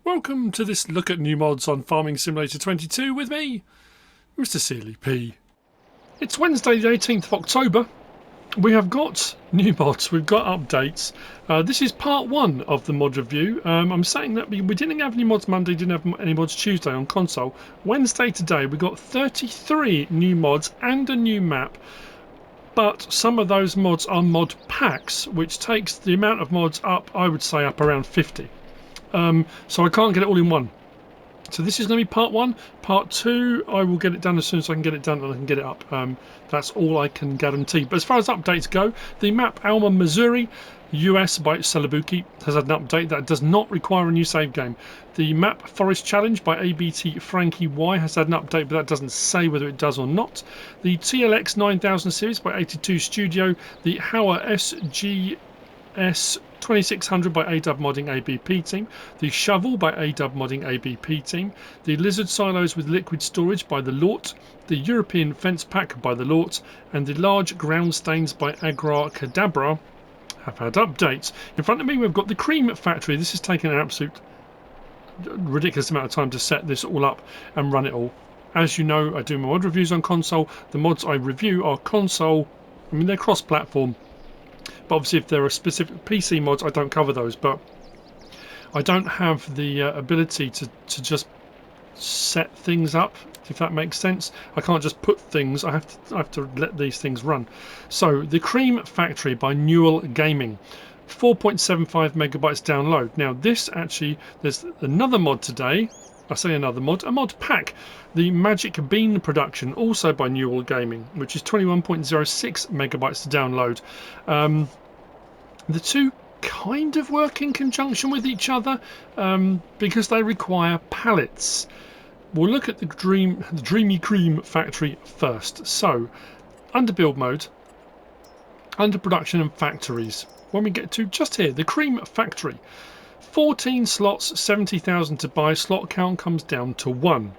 Welcome to this look at new mods on Farming Simulator 22 with me, MrSealyp. It's Wednesday the 18th of October. We have got new mods, we've got updates. This is part one of the mod review. I'm saying that we didn't have any mods Monday, didn't have any mods Tuesday on console. Wednesday today we got 33 new mods and a new map. But some of those mods are mod packs, which takes the amount of mods up, I would say, up around 50. So I can't get it all in one. So this is going to be part one. Part two, I will get it done as soon as I can get it done and I can get it up. That's all I can guarantee. But as far as updates go, the map Alma, Missouri, US by Celebuki has had an update that does not require a new save game. The map Forest Challenge by ABT Frankie Y has had an update, but that doesn't say whether it does or not. The TLX 9000 series by 82 Studio, the Hauer SGS 2600 by ADub Modding ABP team, the Shovel by ADub Modding ABP team, the Lizard Silos with Liquid Storage by the Lort, the European Fence Pack by the Lort, and the Large Ground Stains by Agrar Cadabra have had updates. In front of me we've got the Cream Factory. This has taken an absolute ridiculous amount of time to set this all up and run it all. As you know, I do my mod reviews on console. The mods I review are console, they're cross-platform. But obviously if there are specific PC mods, I don't cover those. But I don't have the ability to just set things up, if that makes sense. I can't just put things, I have to let these things run. So the Cream Factory by Newell Gaming, 4.75 megabytes download. Now this actually, there's another mod today. I say another mod, a mod pack, the Magic Bean Production, also by Newell Gaming, which is 21.06 megabytes to download. The two kind of work in conjunction with each other because they require pallets. We'll look at the Dreamy Cream Factory first. So, under build mode, under production and factories, when we get to just here, the Cream Factory. 14 slots, 70,000 to buy. Slot count comes down to 1.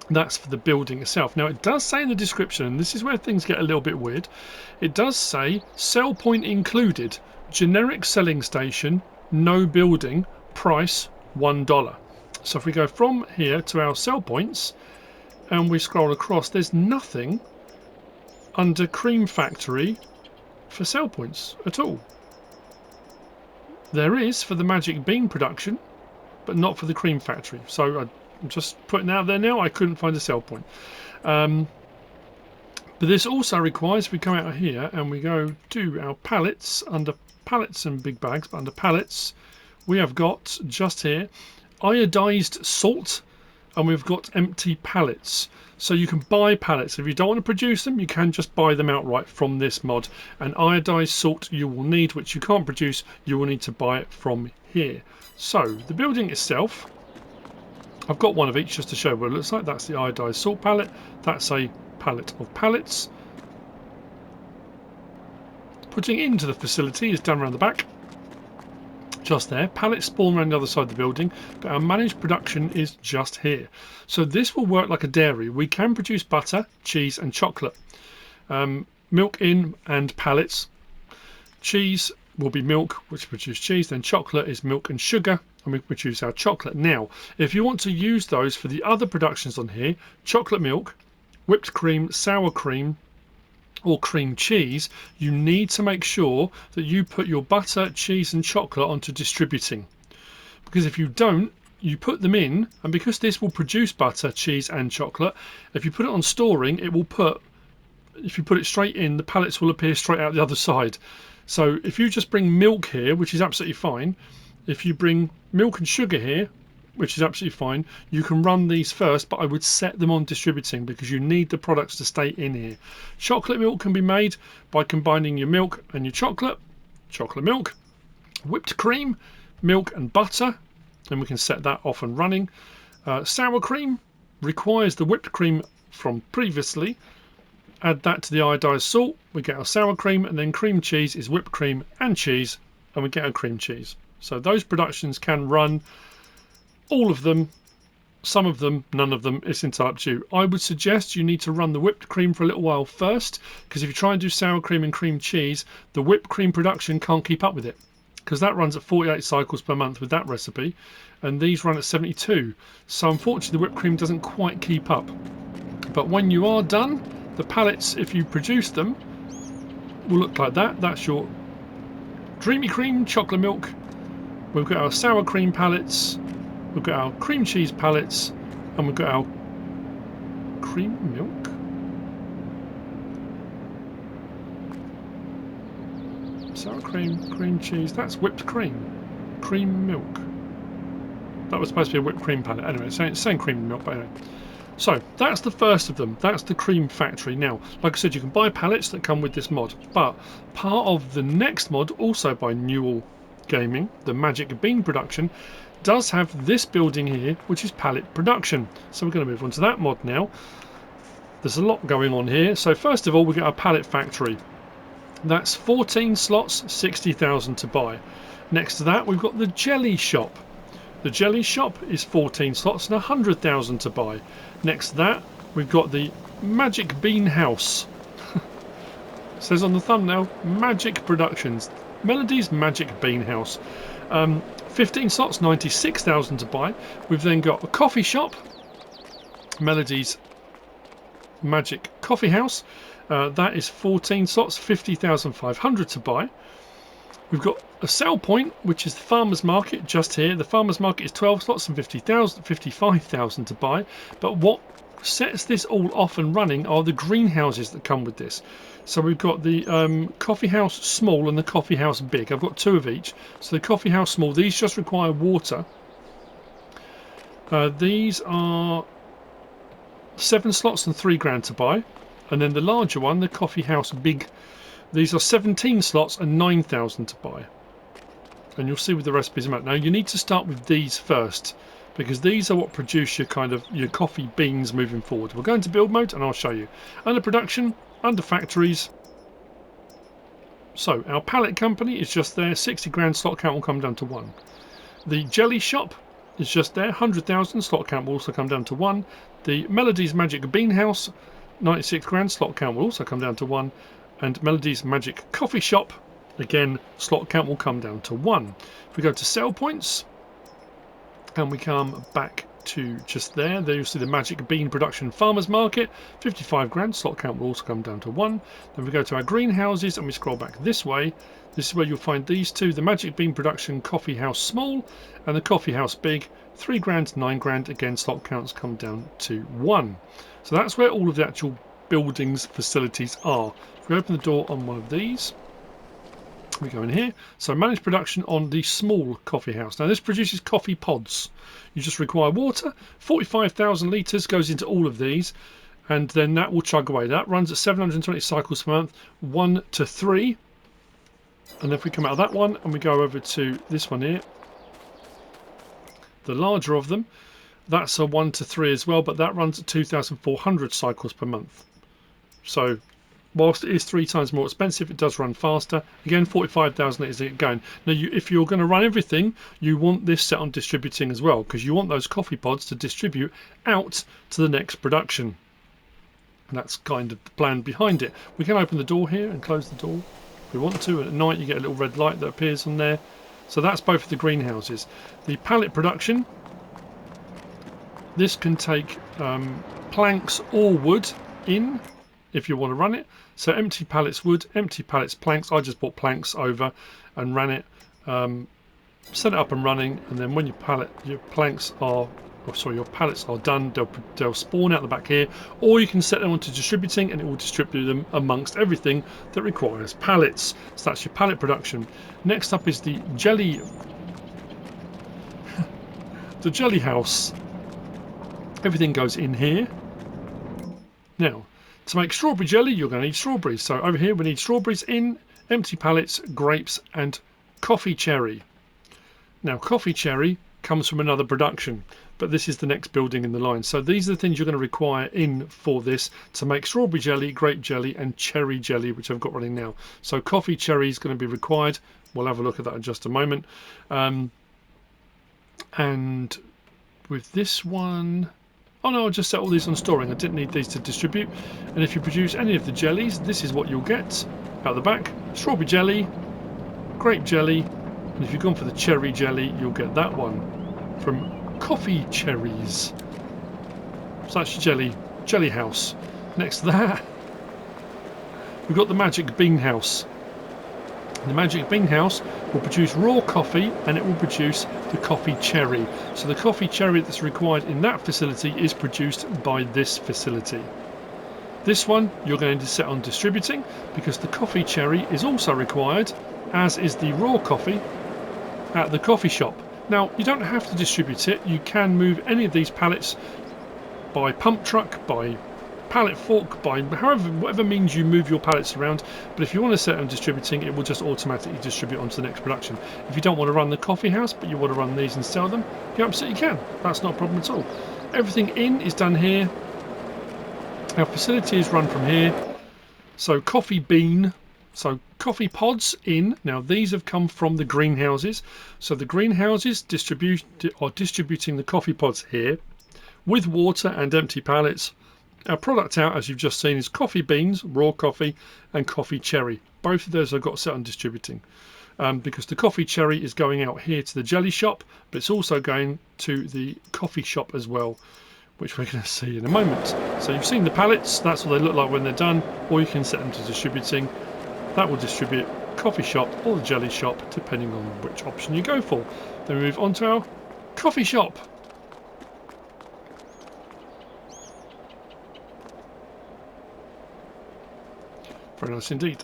That's for the building itself. Now it does say in the description, and this is where things get a little bit weird, it does say sell point included, generic selling station, no building, price $1. So if we go from here to our sell points and we scroll across, there's nothing under Cream Factory for sell points at all. There is for the Magic Bean Production, but not for the Cream Factory. So I'm just putting out there now, I couldn't find a sell point. But this also requires, we come out here and we go to our pallets, under pallets and big bags, but under pallets, we have got just here iodized salt, and we've got empty pallets. So you can buy pallets. If you don't want to produce them, you can just buy them outright from this mod. And iodized salt you will need, which you can't produce, you will need to buy it from here. So the building itself, I've got one of each just to show what it looks like. That's the iodized salt pallet. That's a pallet of pallets. Putting into the facility is done around the back. Just there. Pallets spawn around the other side of the building, but our managed production is just here. So this will work like a dairy. We can produce butter, cheese and chocolate. Milk in and pallets. Cheese will be milk, which produce cheese. Then chocolate is milk and sugar, and we produce our chocolate. Now, if you want to use those for the other productions on here, chocolate milk, whipped cream, sour cream, or cream cheese, you need to make sure that you put your butter, cheese and chocolate onto distributing. Because if you don't, you put them in, and because this will produce butter, cheese and chocolate, if you put it on storing, it will if you put it straight in, the pallets will appear straight out the other side. So if you just bring milk here, which is absolutely fine, if you bring milk and sugar here, which is absolutely fine, you can run these first, but I would set them on distributing because you need the products to stay in here. Chocolate milk can be made by combining your milk and your chocolate milk, whipped cream, milk and butter, and we can set that off and running. Sour cream requires the whipped cream from previously. Add that to the iodized salt, we get our sour cream, and then cream cheese is whipped cream and cheese, and we get our cream cheese. So those productions can run, all of them, some of them, none of them. It's entirely up to you. I would suggest you need to run the whipped cream for a little while first, because if you try and do sour cream and cream cheese, the whipped cream production can't keep up with it. because that runs at 48 cycles per month with that recipe, and these run at 72. So unfortunately the whipped cream doesn't quite keep up. But when you are done, the pallets, if you produce them, will look like that. That's your Dreamy Cream chocolate milk. We've got our sour cream pallets, we've got our cream cheese pallets, and we've got our cream milk. Sour cream, cream cheese, that's whipped cream. Cream milk. That was supposed to be a whipped cream pallet. Anyway, it's saying cream milk, but anyway. So, that's the first of them. That's the cream factory. Now, like I said, you can buy pallets that come with this mod. But part of the next mod, also by Newell Gaming, the Magic Bean production, does have this building here, which is pallet production. So we're going to move on to that mod now. There's a lot going on here. So first of all, we get our pallet factory. That's 14 slots, 60,000 to buy. Next to that, we've got the jelly shop. The jelly shop is 14 slots and 100,000 to buy. Next to that, we've got the Magic Bean House. It says on the thumbnail, Magic Productions. Melody's Magic Bean House. 15 slots, 96,000 to buy. We've then got a coffee shop. Melody's Magic Coffee House. That is 14 slots, 50,500 to buy. We've got a sell point, which is the farmer's market just here. The farmer's market is 12 slots and 55,000 to buy. But what sets this all off and running are the greenhouses that come with this. So we've got the coffee house small and the coffee house big. I've got two of each. So the coffee house small, these just require water. These are 7 slots and 3 grand to buy. And then the larger one, the coffee house big, these are 17 slots and 9,000 to buy. And you'll see with the recipes in a minute. Now you need to start with these first, because these are what produce your your coffee beans moving forward. We'll go into build mode and I'll show you. Under production, under factories. So our pallet company is just there. 60 grand, slot count will come down to 1. The jelly shop is just there. 100,000, slot count will also come down to 1. The Melody's Magic Bean House, 96 grand, slot count will also come down to 1. And Melody's Magic Coffee Shop, again, slot count will come down to 1. If we go to sell points and we come back to just there you'll see the Magic Bean Production Farmers Market, 55 grand, slot count will also come down to 1. Then we go to our greenhouses and we scroll back this way. This is where you'll find these two, the Magic Bean Production Coffee House Small and the Coffee House Big, 3 grand, 9 grand, again slot counts come down to 1. So that's where all of the actual buildings, facilities are. If we open the door on one of these, we go in here. So manage production on the small coffee house. Now this produces coffee pods. You just require water. 45,000 litres goes into all of these, and then that will chug away. That runs at 720 cycles per month, 1 to 3. And if we come out of that one and we go over to this one here, the larger of them, that's a 1 to 3 as well, but that runs at 2,400 cycles per month. So whilst it is 3 times more expensive, it does run faster. Again, 45,000 litres going. Now, if you're going to run everything, you want this set on distributing as well, because you want those coffee pods to distribute out to the next production. And that's kind of the plan behind it. We can open the door here and close the door if we want to. And at night, you get a little red light that appears on there. So that's both of the greenhouses. The pallet production, this can take planks or wood in if you want to run it. So empty pallets wood, empty pallets planks. I just bought planks over and ran it, set it up and running, and then when your pallets are done, they'll spawn out the back here, or you can set them onto distributing and it will distribute them amongst everything that requires pallets. So that's your pallet production. Next up is the jelly the jelly house. Everything goes in here. Now, to make strawberry jelly, you're going to need strawberries. So over here we need strawberries in, empty pallets, grapes and coffee cherry. Now coffee cherry comes from another production, but this is the next building in the line. So these are the things you're going to require in for this to make strawberry jelly, grape jelly and cherry jelly, which I've got running now. So coffee cherry is going to be required. We'll have a look at that in just a moment. And with this one, oh no, I just set all these on storing. I didn't need these to distribute. And if you produce any of the jellies, this is what you'll get out the back. Strawberry jelly, grape jelly And if you've gone for the cherry jelly, you'll get that one from Coffee Cherries. So that's your jelly house. Next to that, we've got the Magic Bean House. The Magic Bean House will produce raw coffee, and it will produce the coffee cherry. So the coffee cherry that's required in that facility is produced by this facility. This one you're going to set on distributing, because the coffee cherry is also required, as is the raw coffee, at the coffee shop. Now, you don't have to distribute it. You can move any of these pallets by pump truck, by pallet fork, by whatever means you move your pallets around. But if you want to set on distributing, it will just automatically distribute onto the next production. If you don't want to run the coffee house, but you want to run these and sell them, you absolutely can. That's not a problem at all. Everything in is done here. Our facility is run from here. So coffee bean, so coffee pods in. Now these have come from the greenhouses. So the greenhouses are distributing the coffee pods here with water and empty pallets. Our product out, as you've just seen, is coffee beans, raw coffee, and coffee cherry. Both of those I've got set on distributing, because the coffee cherry is going out here to the jelly shop, but it's also going to the coffee shop as well, which we're going to see in a moment. So you've seen the pallets, that's what they look like when they're done, or you can set them to distributing. That will distribute coffee shop or the jelly shop, depending on which option you go for. Then we move on to our coffee shop. Very nice indeed.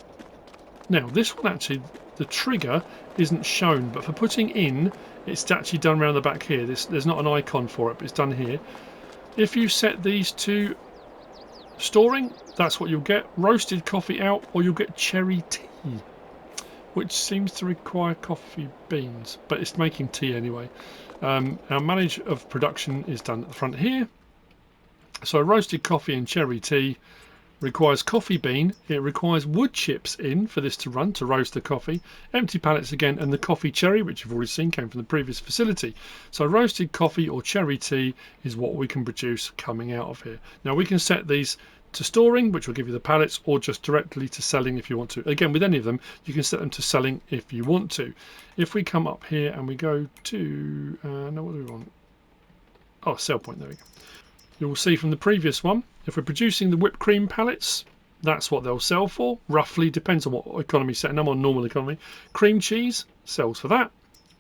Now this one actually, the trigger isn't shown, but for putting in, it's actually done around the back here. There's not an icon for it, but it's done here. If you set these to storing, that's what you'll get. Roasted coffee out, or you'll get cherry tea, which seems to require coffee beans, but it's making tea anyway. Our manage of production is done at the front here. So roasted coffee and cherry tea requires coffee bean. It requires wood chips in for this to run, to roast the coffee. Empty pallets again, and the coffee cherry, which you've already seen, came from the previous facility. So roasted coffee or cherry tea is what we can produce coming out of here. Now we can set these to storing, which will give you the pallets, or just directly to selling if you want to. Again, with any of them, you can set them to selling if you want to. If we come up here and we go to, no, what do we want? Oh, sell point, there we go. You'll see from the previous one, if we're producing the whipped cream pallets, that's what they'll sell for. Roughly, depends on what economy setting. I'm on normal economy. Cream cheese sells for that.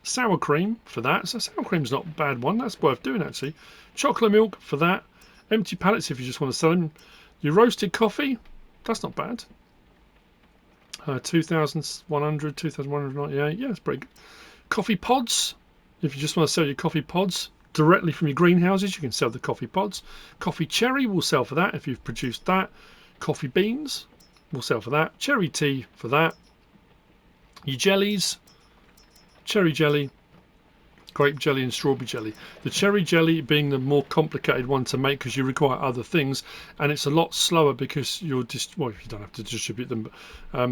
Sour cream for that. So sour cream's not a bad one. That's worth doing actually. Chocolate milk for that. Empty pallets if you just want to sell them. Your roasted coffee, that's not bad. 2,100, 2,198. Yeah, that's pretty good. Coffee pods, if you just want to sell your coffee pods directly from your greenhouses, you can sell the coffee pods. Coffee cherry will sell for that if you've produced that. Coffee beans will sell for that. Cherry tea for that. Your jellies, cherry jelly, grape jelly and strawberry jelly. The cherry jelly being the more complicated one to make because you require other things, and it's a lot slower because you're just, well, you don't have to distribute them, but,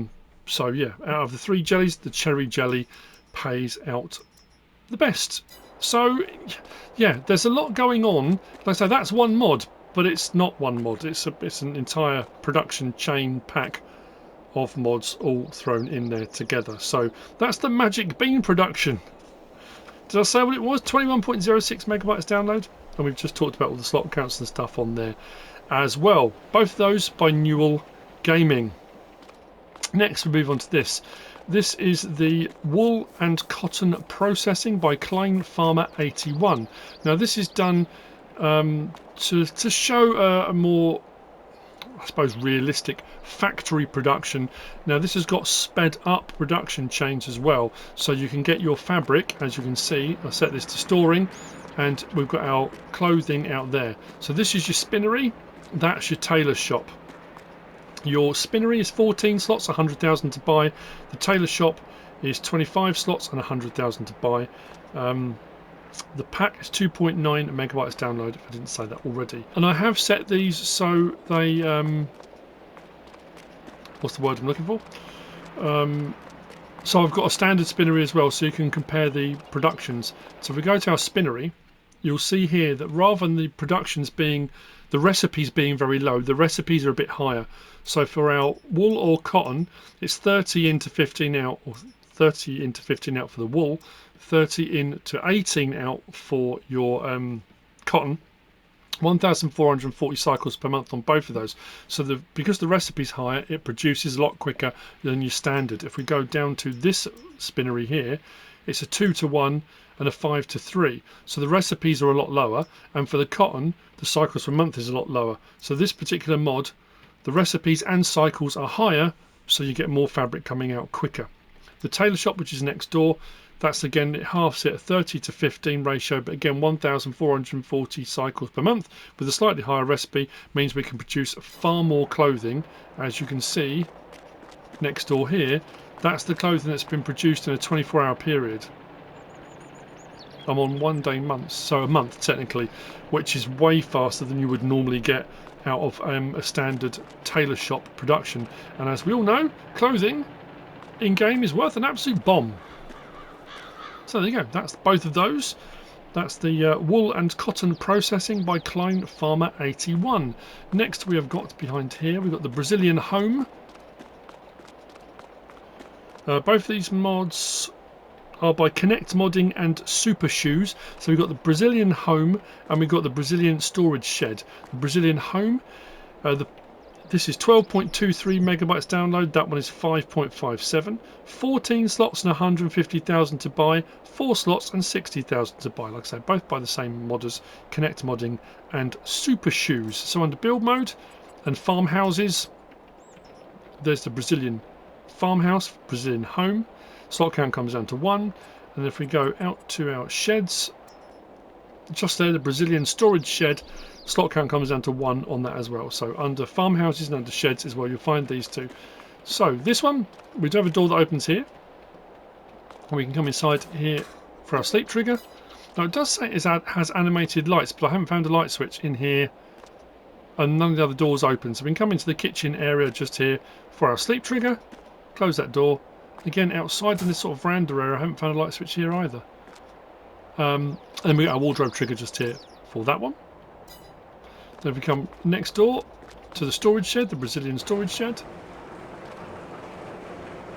so yeah, out of the three jellies, the cherry jelly pays out the best. So yeah, there's a lot going on. Like I say, that's one mod, but it's not one mod. It's an entire production chain pack of mods all thrown in there together. So that's the Magic Bean production. Did I say what it was? 21.06 megabytes download, and we've just talked about all the slot counts and stuff on there as well. Both of those by Newell Gaming. Next we move on to this. This is the wool and cotton processing by Klein Farmer 81. Now this is done to show a more, I suppose, realistic factory production. Now this has got sped up production chains as well, so you can get your fabric, as you can see. I set this to storing, and we've got our clothing out there. So this is your spinnery, that's your tailor shop. Your spinnery is 14 slots, 100,000 to buy. The tailor shop is 25 slots and 100,000 to buy. The pack is 2.9 megabytes download, if I didn't say that already. And I have set these so they, what's the word I'm looking for? So I've got a standard spinnery as well, so you can compare the productions. So if we go to our spinnery, you'll see here that rather than the productions being, the recipes being very low, the recipes are a bit higher. So for our wool or cotton, it's 30 in to 15 out, or 30 into 15 out for the wool, 30 into 18 out for your cotton. 1,440 cycles per month on both of those. So because the recipe's higher, it produces a lot quicker than your standard. If we go down to this spinnery here, it's a 2-to-1 and a 5-to-3. So the recipes are a lot lower, and for the cotton, the cycles per month is a lot lower. So this particular mod, the recipes and cycles are higher, so you get more fabric coming out quicker. The tailor shop, which is next door, that's again, it halves it, a 30-to-15 ratio, but again 1,440 cycles per month with a slightly higher recipe means we can produce far more clothing. As you can see next door here, that's the clothing that's been produced in a 24-hour period. I'm on 1 day months, so a month technically, which is way faster than you would normally get out of a standard tailor shop production. And as we all know, clothing in game is worth an absolute bomb. So there you go, that's both of those. That's the wool and cotton processing by Klein Farmer 81. Next we have got behind here, we've got the Brazilian home. Both of these mods are by Connect Modding and SuperShoes. So we've got the Brazilian home and we've got the Brazilian storage shed. The Brazilian home, this is 12.23 megabytes download, that one is 5.57. 14 slots and 150,000 to buy, 4 slots and 60,000 to buy. Like I say, both by the same modders, Connect Modding and SuperShoes. So under build mode and farmhouses, there's the Brazilian farmhouse, Brazilian home. Slot count comes down to 1. And if we go out to our sheds, just there, the Brazilian storage shed, slot count comes down to 1 on that as well. So under farmhouses and under sheds is where you'll find these two. So this one, we do have a door that opens here. We can come inside here for our sleep trigger. Now it does say it has animated lights, but I haven't found a light switch in here, and none of the other doors open. So we can come into the kitchen area just here for our sleep trigger. Close that door. Again, outside in this sort of veranda area, I haven't found a light switch here either. And then we got our wardrobe trigger just here for that one. Then we come next door to the storage shed, the Brazilian storage shed.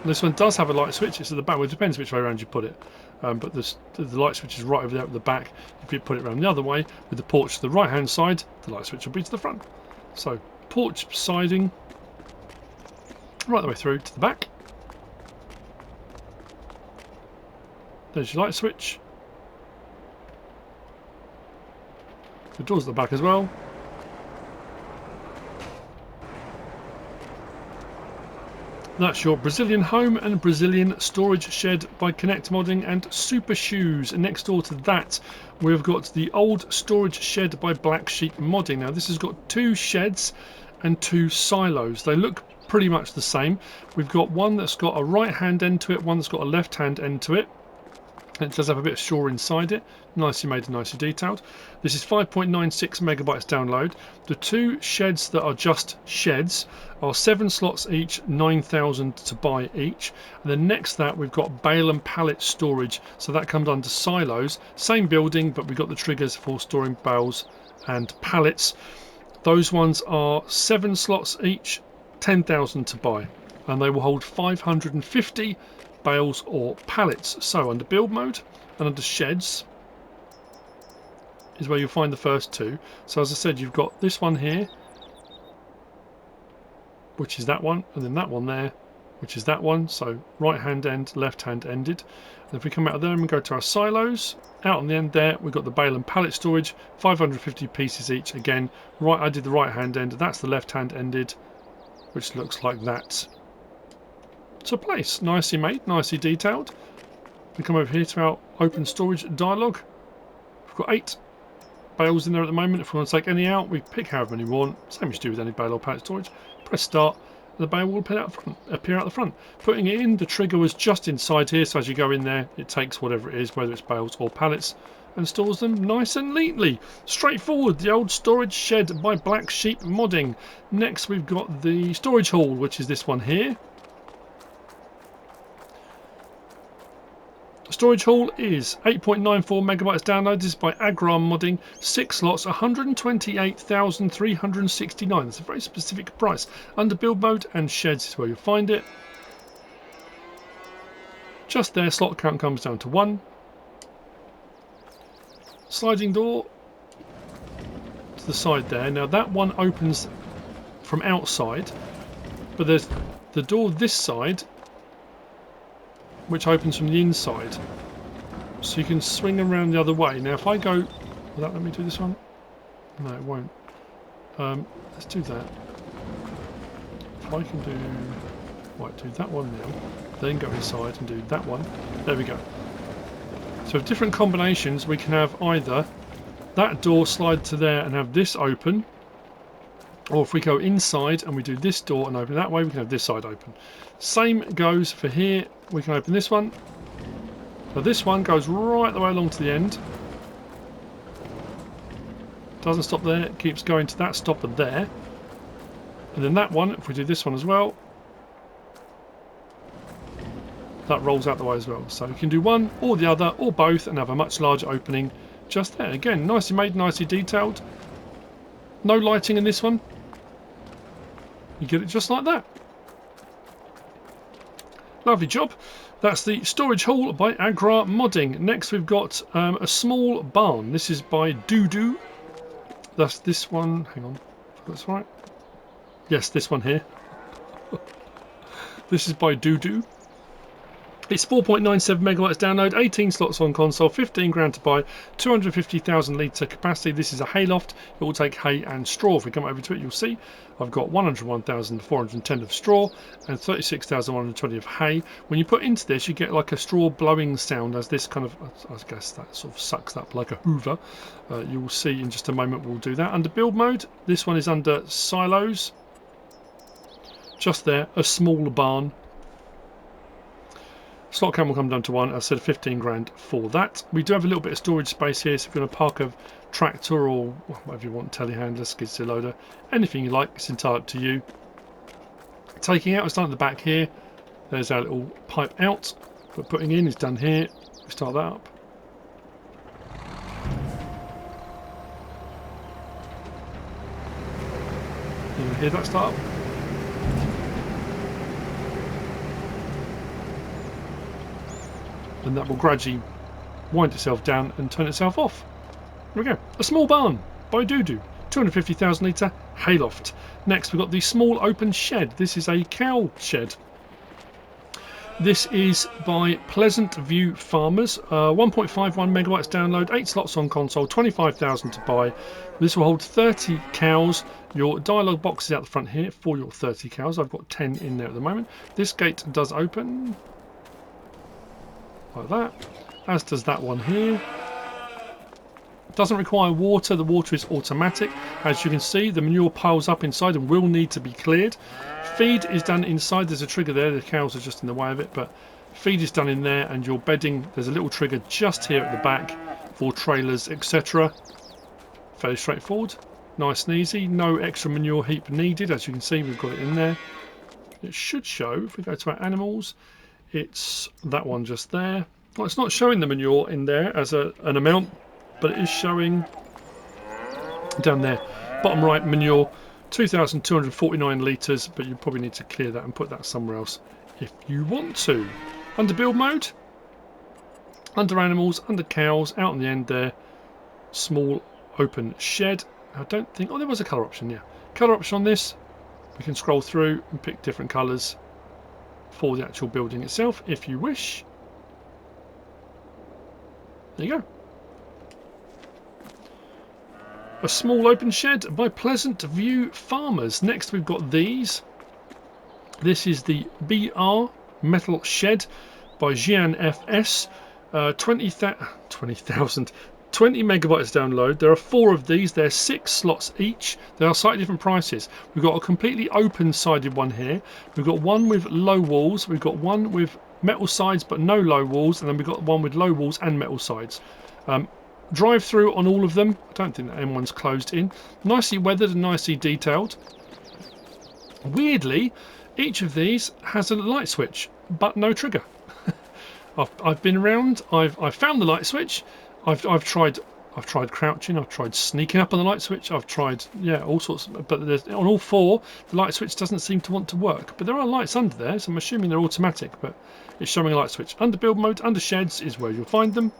This one does have a light switch. It's at the back. Well, it depends which way around you put it. But the light switch is right over there at the back. If you put it around the other way, with the porch to the right hand side, the light switch will be to the front. So porch siding right the way through to the back. There's your light switch. The doors at the back as well. That's your Brazilian home and Brazilian storage shed by Connect Modding and SuperShoes. And next door to that, we've got the old storage shed by Blacksheep Modding. Now this has got 2 sheds and 2 silos. They look pretty much the same. We've got one that's got a right hand end to it, one that's got a left hand end to it. It does have a bit of shore inside it, nicely made and nicely detailed. This is 5.96 megabytes download. The 2 sheds that are just sheds are 7 slots each, 9,000 to buy each. And then next to that we've got bale and pallet storage, so that comes under silos. Same building, but we've got the triggers for storing bales and pallets. Those ones are 7 slots each, 10,000 to buy, and they will hold 550 bales or pallets. So under build mode and under sheds is where you'll find the first 2. So as I said, you've got this one here, which is that one, and then that one there, which is that one. So right hand end, left hand ended. And if we come out of there and we go to our silos, out on the end there we've got the bale and pallet storage, 550 pieces each. Again, right, I did the right hand end, that's the left hand ended, which looks like that. So place, nicely made, nicely detailed. We come over here to our open storage dialog. We've got 8 bales in there at the moment. If we want to take any out, we pick however many we want. Same as you do with any bale or pallet storage. Press start, and the bale will appear out the front. Putting it in, the trigger was just inside here, so as you go in there, it takes whatever it is, whether it's bales or pallets, and stores them nice and neatly. Straightforward, the old storage shed by Blacksheep Modding. Next we've got the storage hall, which is this one here. Storage hall is 8.94 megabytes download. This is by Agrar Modding. 6 slots, 128,369. That's a very specific price. Under build mode and sheds is where you'll find it. Just there, slot count comes down to 1. Sliding door to the side there. Now that one opens from outside, but there's the door this side which opens from the inside, so you can swing around the other way. Now if I go, will that let me do this one? No, it won't. Let's do that. If I can do, right, do that one now, then go inside and do that one. There we go. So with different combinations we can have either that door slide to there and have this open, or if we go inside and we do this door and open that way, we can have this side open. Same goes for here. We can open this one. So this one goes right the way along to the end. Doesn't stop there, it keeps going to that stopper there. And then that one, if we do this one as well, that rolls out the way as well. So you can do one or the other or both and have a much larger opening just there. Again, nicely made, nicely detailed. No lighting in this one. You get it just like that. Lovely job. That's the storage hall by Agrar Modding. Next we've got a small barn. This is by Doodoo. That's this one. Hang on. That's right. Yes, this one here. This is by Doodoo. It's 4.97 megawatts download, 18 slots on console, 15 grand to buy, 250,000 litre capacity. This is a hay loft. It will take hay and straw. If we come over to it, you'll see I've got 101,410 of straw and 36,120 of hay. When you put into this, you get like a straw blowing sound as this kind of, I guess that sort of sucks up like a hoover. You will see in just a moment we'll do that. Under build mode, this one is under silos. Just there, a small barn. Slot count will come down to 1. I said 15 grand for that. We do have a little bit of storage space here, so if you're going to park a tractor or whatever you want, telehandler, skid steer loader, anything you like, it's entirely up to you. Taking out, we start at the back here. There's our little pipe out. But putting in is done here. We start that up. You hear that start up? And that will gradually wind itself down and turn itself off. There we go. A small barn by Doodoo. 250,000 litre hayloft. Next we've got the small open shed. This is a cow shed. This is by Pleasant View Farmers. 1.51 megawatts download, 8 slots on console, 25,000 to buy. This will hold 30 cows. Your dialogue box is out the front here for your 30 cows. I've got 10 in there at the moment. This gate does open like that, as does that one here. Doesn't require water. The water is automatic. As you can see, the manure piles up inside and will need to be cleared. Feed is done inside. There's a trigger there. The cows are just in the way of it, but feed is done in there, and your bedding, there's a little trigger just here at the back for trailers, etc. Fairly straightforward. Nice and easy. No extra manure heap needed. As you can see, we've got it in there. It should show, if we go to our animals, it's that one just there. Well, it's not showing the manure in there as an amount, but it is showing down there. Bottom right, manure, 2,249 litres, but you probably need to clear that and put that somewhere else if you want to. Under build mode, under animals, under cows, out on the end there, small open shed. I don't think, oh, there was a colour option, yeah. Colour option on this, we can scroll through and pick different colours for the actual building itself if you wish. There you go. A small open shed by Pleasant View Farmers. Next we've got these. This is the BR Metal Shed by Gian FS. 20 megawatts download. There are 4 of these. They're 6 slots each. They are slightly different prices. We've got a completely open-sided one here. We've got one with low walls. We've got one with metal sides but no low walls, and then we've got one with low walls and metal sides. Drive through on all of them. I don't think that anyone's closed in. Nicely weathered and nicely detailed. Weirdly, each of these has a light switch but no trigger. I've been around. I've found the light switch. I've tried I've tried crouching, I've tried sneaking up on the light switch, I've tried, yeah, all sorts, but on all four, the light switch doesn't seem to want to work. But there are lights under there, so I'm assuming they're automatic, but it's showing a light switch. Under build mode, under sheds is where you'll find them.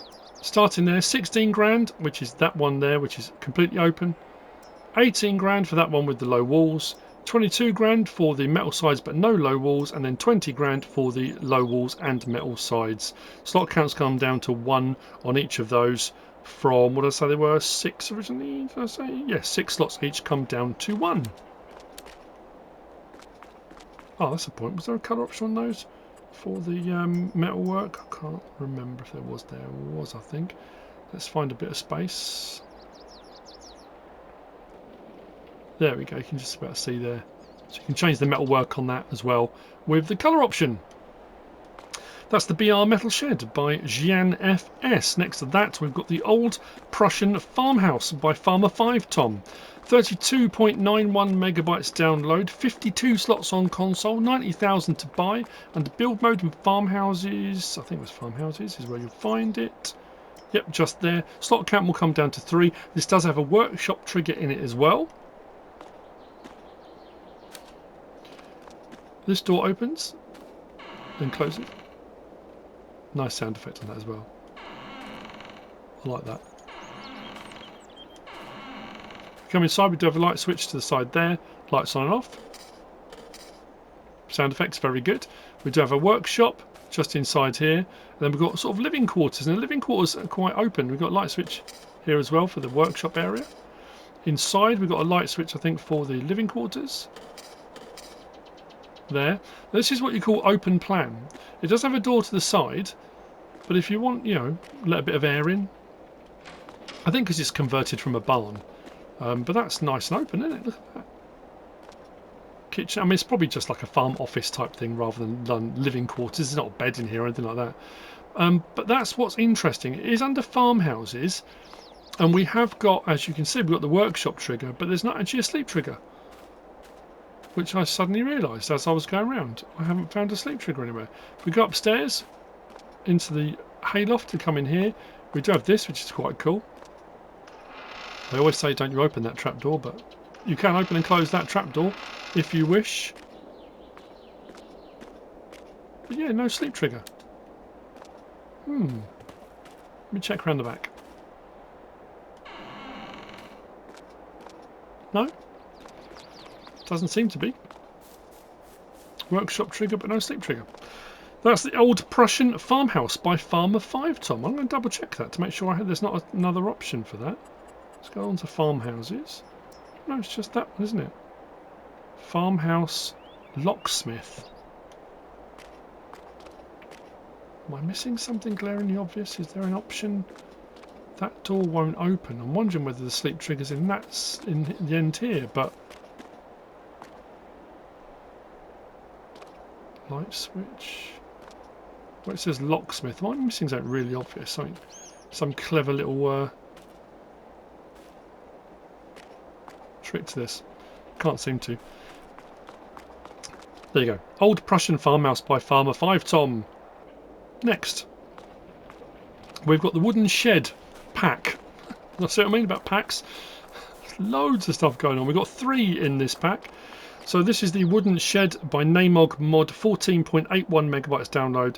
Starting there, 16 grand, which is that one there, which is completely open. 18 grand for that one with the low walls. 22 grand for the metal sides but no low walls, and then 20 grand for the low walls and metal sides. Slot counts come down to 1 on each of those from, what did I say they were, 6 originally, did I say? Yeah, 6 slots each come down to 1. Oh, that's a point. Was there a colour option on those for the metal work? I can't remember if there was. There was, I think. Let's find a bit of space. There we go, you can just about see there. So you can change the metal work on that as well with the colour option. That's the BR Metal Shed by Gian FS. Next to that we've got the old Prussian Farmhouse by farmerfivetom. 32.91 megabytes download, 52 slots on console, 90,000 to buy, and build mode and farmhouses, I think it was farmhouses is where you'll find it. Yep, just there. Slot count will come down to 3. This does have a workshop trigger in it as well. This door opens and closes. Nice sound effect on that as well. I like that. Come inside, we do have a light switch to the side there. Lights on and off. Sound effects very good. We do have a workshop just inside here. And then we've got sort of living quarters. And the living quarters are quite open. We've got a light switch here as well for the workshop area. Inside we've got a light switch, I think, for the living quarters. There. This is what you call open plan. It does have a door to the side, but if you want, you know, let a bit of air in, I think because it's converted from a barn. But that's nice and open, isn't it? Look at that. Kitchen. I mean, it's probably just like a farm office type thing rather than living quarters. There's not a bed in here or anything like that. But that's what's interesting. It is under farmhouses, and we have got, as you can see, we've got the workshop trigger, but there's not actually a sleep trigger. Which I suddenly realised as I was going around. I haven't found a sleep trigger anywhere. If we go upstairs into the hayloft and come in here, we do have this, which is quite cool. They always say don't you open that trapdoor, but you can open and close that trapdoor if you wish. But yeah, no sleep trigger. Let me check around the back. No? Doesn't seem to be. Workshop trigger, but no sleep trigger. That's the old Prussian Farmhouse by farmerfivetom. I'm going to double check that to make sure there's not another option for that. Let's go on to farmhouses. No, it's just that one, isn't it? Farmhouse locksmith. Am I missing something glaringly obvious? Is there an option? That door won't open. I'm wondering whether the sleep trigger's in the end here, but light switch. Well, it says locksmith. What I'm missing is that really obvious. Some clever little trick to this. Can't seem to. There you go. Old Prussian Farmhouse by farmerfivetom. Next, we've got the wooden shed pack. You see what I mean about packs? Loads of stuff going on. We've got 3 in this pack. So this is the wooden shed by naimog mod, 14.81 megabytes download,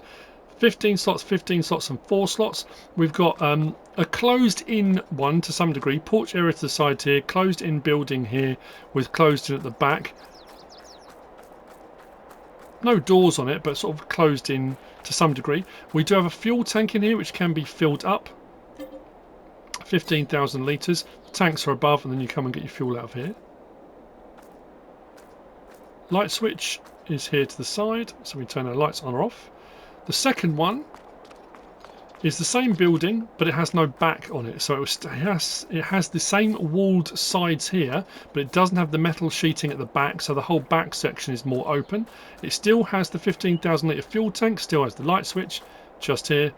15 slots and 4 slots. We've got a closed in one to some degree, porch area to the side here, closed in building here with closed in at the back. No doors on it, but sort of closed in to some degree. We do have a fuel tank in here which can be filled up. 15,000 litres. Tanks are above and then you come and get your fuel out of here. Light switch is here to the side, so we turn our lights on or off. The second one is the same building, but it has no back on it. So it has the same walled sides here, but it doesn't have the metal sheeting at the back, so the whole back section is more open. It still has the 15,000 litre fuel tank, still has the light switch, just here,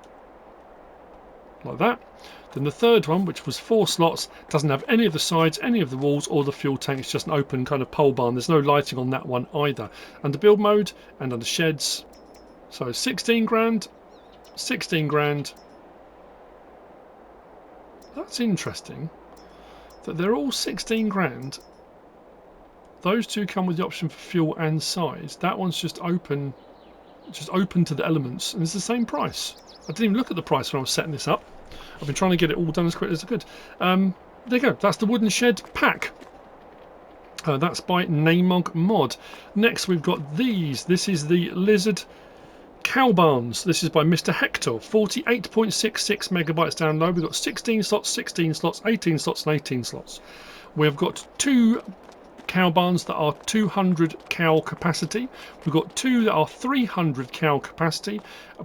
like that. Then the third one, which was 4 slots, doesn't have any of the sides, any of the walls, or the fuel tank. It's just an open kind of pole barn. There's no lighting on that one either. Under build mode and under sheds. So 16 grand, 16 grand, That's interesting. That they're all 16 grand. Those two come with the option for fuel and size. That one's just open to the elements, and it's the same price. I didn't even look at the price when I was setting this up. I've been trying to get it all done as quick as I could. There you go. That's the wooden shed pack. That's by Naimog mod. Next we've got these. This is the lizard cow barns. This is by MrHector. 48.66 megabytes download. We've got 16 slots, 16 slots, 18 slots, and 18 slots. We've got 2 cow barns that are 200 cow capacity. We've got 2 that are 300 cow capacity.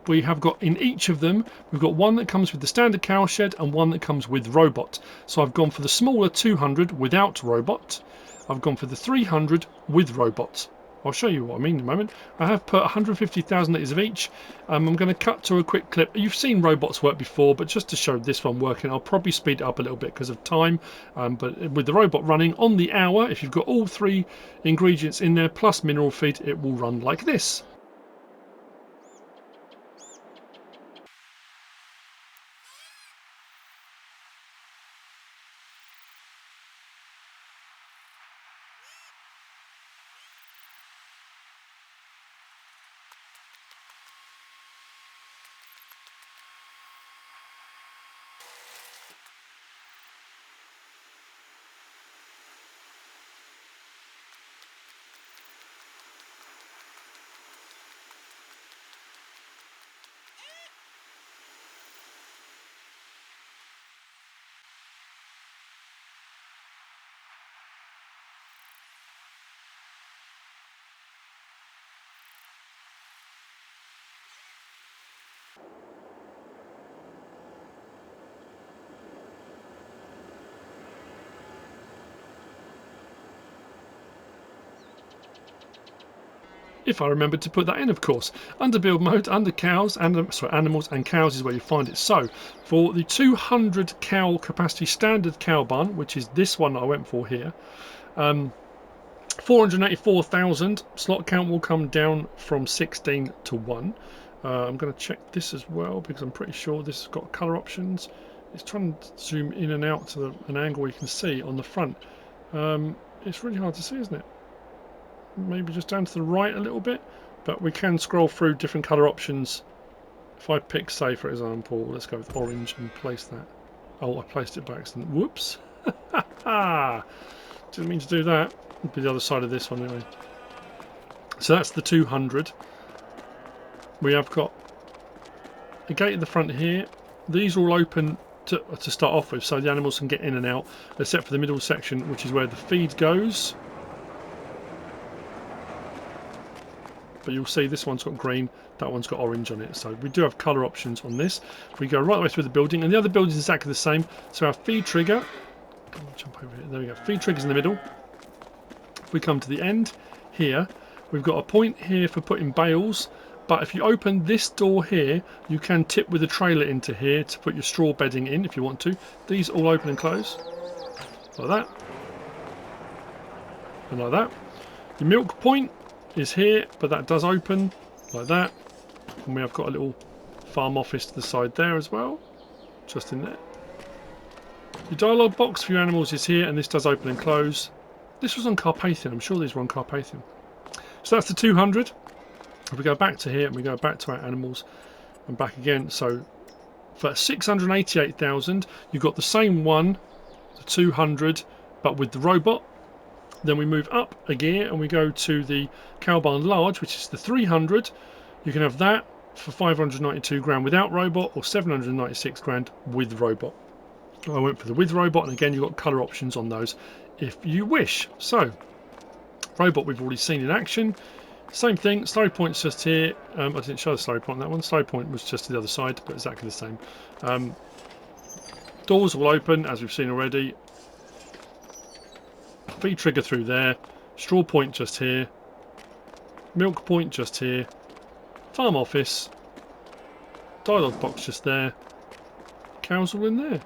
We have got in each of them, we've got one that comes with the standard cow shed and one that comes with robot. So I've gone for the smaller 200 without robot. I've gone for the 300 with robot. I'll show you what I mean in a moment. I have put 150,000 litres of each. I'm going to cut to a quick clip. You've seen robots work before, but just to show this one working, I'll probably speed it up a little bit because of time. But with the robot running on the hour, if you've got all 3 ingredients in there plus mineral feed, it will run like this. If I remember to put that in, of course. Under build mode, under cows, and animals and cows is where you find it. So, for the 200 cow capacity standard cow barn, which is this one I went for here, 484,000 slot count will come down from 16 to 1. I'm going to check this as well because I'm pretty sure this has got colour options. It's trying to zoom in and out to an angle you can see on the front. It's really hard to see, isn't it? Maybe just down to the right a little bit, but we can scroll through different colour options. If I pick, say for example, let's go with orange and place that. Oh, I placed it by accident. Whoops. Didn't mean to do that. It'll be the other side of this one anyway. So that's the 200. We have got a gate at the front here. These are all open to start off with, so the animals can get in and out, except for the middle section, which is where the feed goes. But you'll see this one's got green, that one's got orange on it. So we do have colour options on this. We go right the way through the building, and the other building is exactly the same. So our feed trigger, jump over here. There we go. Feed trigger's in the middle. If we come to the end here, we've got a point here for putting bales. But if you open this door here, you can tip with a trailer into here to put your straw bedding in if you want to. These all open and close like that, and like that. The milk point is here, but that does open like that, and we have got a little farm office to the side there as well, just in there. The dialogue box for your animals is here, and this does open and close. This was on Carpathian. I'm sure these were on Carpathian. So that's the 200. If we go back to here and we go back to our animals and back again, so for 688,000 you've got the same one, the 200, but with the robot. Then we move up a gear and we go to the cow barn large, which is the 300. You can have that for 592 grand without robot, or 796 grand with robot. I went for the with robot, and again you've got colour options on those if you wish. So robot we've already seen in action. Same thing, slurry point's just here. I didn't show the slurry point on that one. Slurry point was just to the other side, but exactly the same. Doors will open, as we've seen already. Feed trigger through there. Straw point just here. Milk point just here. Farm office. Dialogue box just there. Cows all in there.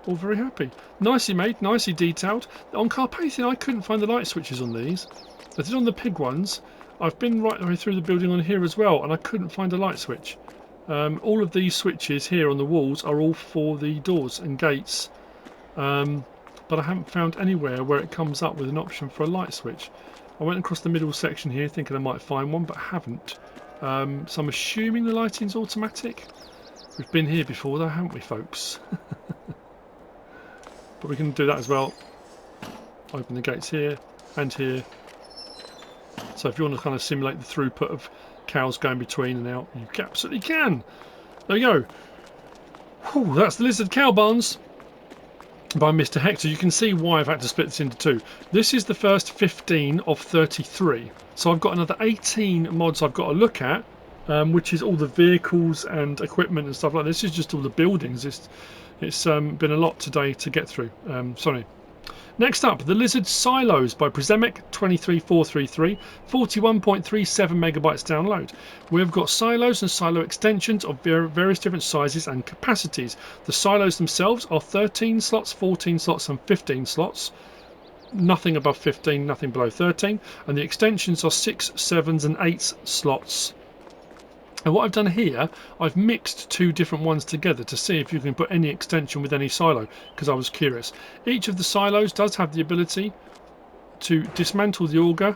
All very happy. Nicely made, nicely detailed. On Carpathian I couldn't find the light switches on these. I did on the pig ones. I've been right the way through the building on here as well, and I couldn't find a light switch. All of these switches here on the walls are all for the doors and gates but I haven't found anywhere where it comes up with an option for a light switch. I went across the middle section here thinking I might find one, but haven't. So I'm assuming the lighting's automatic. We've been here before though, haven't we, folks? But we can do that as well. Open the gates here and here. So if you want to kind of simulate the throughput of cows going between and out, you absolutely can. There we go. Whew, that's the Lizard Cow Barns by MrHector. You can see why I've had to split this into two. This is the first 15 of 33. So I've got another 18 mods I've got to look at, which is all the vehicles and equipment and stuff like this. This is just all the buildings. It's been a lot today to get through. Sorry. Next up, the Lizard Silos by FS22, 41.37 megabytes download. We've got silos and silo extensions of various different sizes and capacities. The silos themselves are 13 slots, 14 slots and 15 slots. Nothing above 15, nothing below 13. And the extensions are 6, 7s and 8 slots. And what I've done here, I've mixed two different ones together to see if you can put any extension with any silo, because I was curious. Each of the silos does have the ability to dismantle the auger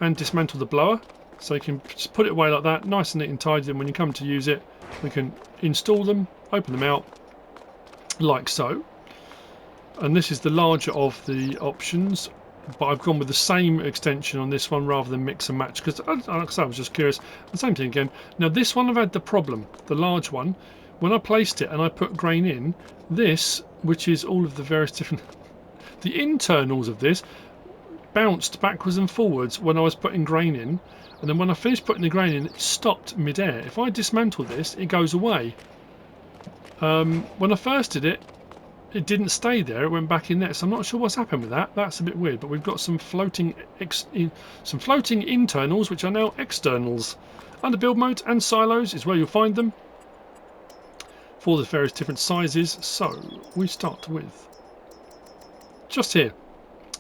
and dismantle the blower. So you can just put it away like that, nice and neat and tidy, and when you come to use it, we can install them, open them out, like so. And this is the larger of the options. But I've gone with the same extension on this one rather than mix and match, because like I said, I was just curious. The same thing again. Now this one I've had the problem, the large one, when I placed it and I put grain in, this, which is all of the various different, the internals of this bounced backwards and forwards when I was putting grain in, and then when I finished putting the grain in, it stopped mid-air. If I dismantle this, it goes away. When I first did it, it didn't stay there, it went back in there, so I'm not sure what's happened with that. That's a bit weird, but we've got some floating internals, which are now externals. Under build mode and silos is where you'll find them for the various different sizes. So we start with just here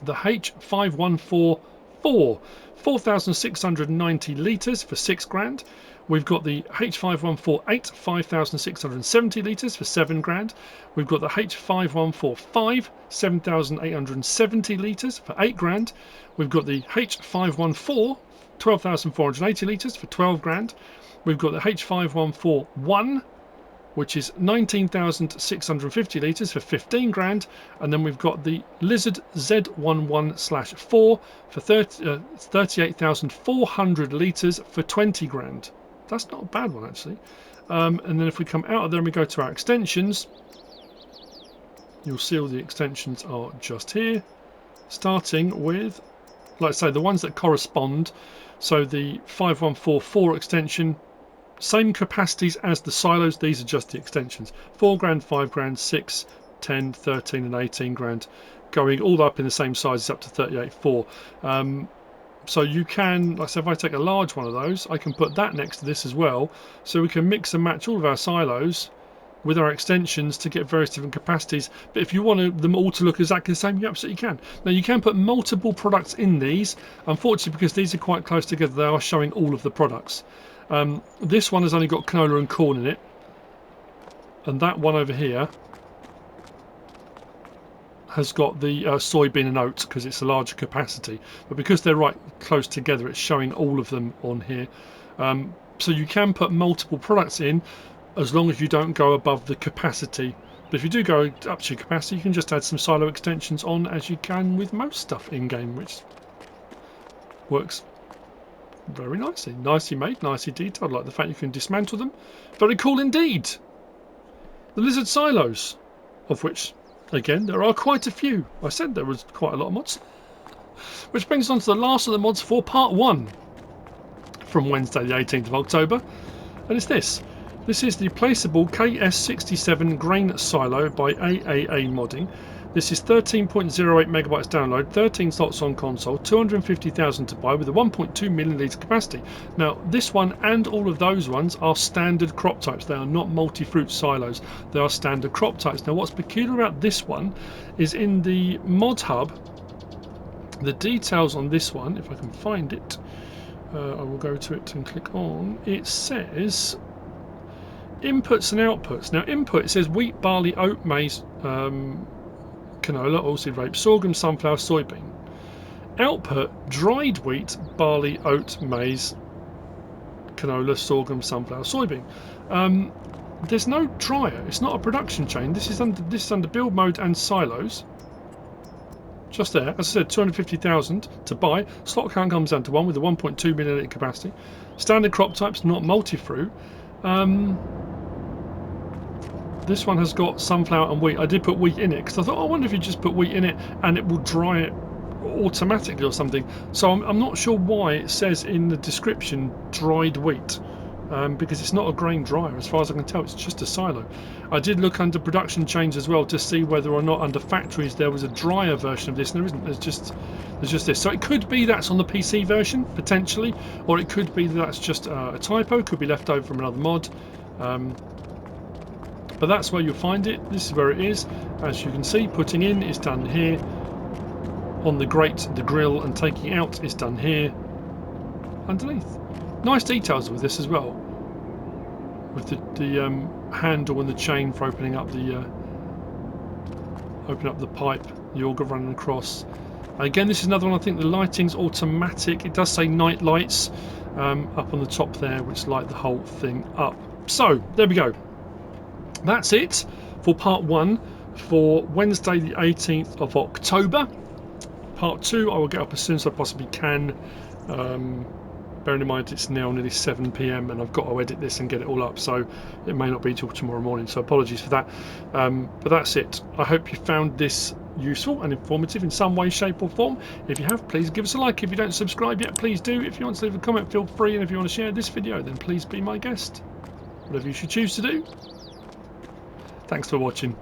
the H5144, 4,690 litres for 6 grand. We've got the H5148, 5,670 litres for 7 grand. We've got the H5145, 7,870 litres for 8 grand. We've got the H514, 12,480 litres for 12 grand. We've got the H5141, which is 19,650 litres for 15 grand. And then we've got the Lizard Z11/4 for 38,400 litres for 20 grand. That's not a bad one, actually. And then if we come out of there and we go to our extensions, you'll see all the extensions are just here, starting with, like I say, the ones that correspond. So the 5144 extension, same capacities as the silos. These are just the extensions: 4 grand, 5 grand, 6, 10, 13 and 18 grand, going all up in the same sizes up to 38.4. So you can, like I said, if I take a large one of those, I can put that next to this as well, so we can mix and match all of our silos with our extensions to get various different capacities. But if you want them all to look exactly the same, you absolutely can. Now you can put multiple products in these. Unfortunately, because these are quite close together, they are showing all of the products. This one has only got canola and corn in it, and that one over here has got the soybean and oat, because it's a larger capacity. But because they're right close together, it's showing all of them on here. So you can put multiple products in as long as you don't go above the capacity. But if you do go up to your capacity, you can just add some silo extensions on, as you can with most stuff in game, which works very nicely. Nicely made, nicely detailed. Like the fact you can dismantle them. Very cool indeed. The Lizard Silos, of which, again, there are quite a few. I said there was quite a lot of mods. Which brings us on to the last of the mods for part 1 from Wednesday the 18th of October. And it's this. This is the Placeable KS67 Grain Silo by AAA Modding. This is 13.08 megabytes download, 13 slots on console, 250,000 to buy with a 1.2 million litre capacity. Now this one and all of those ones are standard crop types. They are not multi-fruit silos. They are standard crop types. Now what's peculiar about this one is in the mod hub, the details on this one, if I can find it, I will go to it and click on, it says inputs and outputs. Now input, it says wheat, barley, oat, maize, canola, oilseed rape, sorghum, sunflower, soybean. Output, dried wheat, barley, oat, maize, canola, sorghum, sunflower, soybean. There's no dryer. It's not a production chain. This is under build mode and silos. Just there, as I said, 250,000 to buy. Slot count comes down to 1 with a 1.2 million litre capacity. Standard crop types, not multi-fruit. This one has got sunflower and wheat. I did put wheat in it because I thought, I wonder if you just put wheat in it and it will dry it automatically or something. So I'm not sure why it says in the description dried wheat, because it's not a grain dryer as far as I can tell. It's just a silo. I did look under production chains as well to see whether or not under factories there was a drier version of this, and there isn't. There's just this. So it could be that's on the PC version potentially, or it could be that that's just a typo, could be left over from another mod. But that's where you'll find it. This is where it is. As you can see, putting in is done here. On the grate, the grill, and taking out is done here underneath. Nice details with this as well, with the handle and the chain for opening up the pipe, the auger running across. Again, this is another one. I think the lighting's automatic. It does say night lights up on the top there, which light the whole thing up. So there we go. That's it for part 1 for Wednesday the 18th of October. Part 2 I will get up as soon as I possibly can. Bearing in mind it's now nearly 7 PM and I've got to edit this and get it all up, so it may not be till tomorrow morning, so apologies for that. But that's it. I hope you found this useful and informative in some way, shape or form. If you have, please give us a like. If you don't subscribe yet, please do. If you want to leave a comment, feel free, and if you want to share this video, then please be my guest. Whatever you should choose to do. Thanks for watching.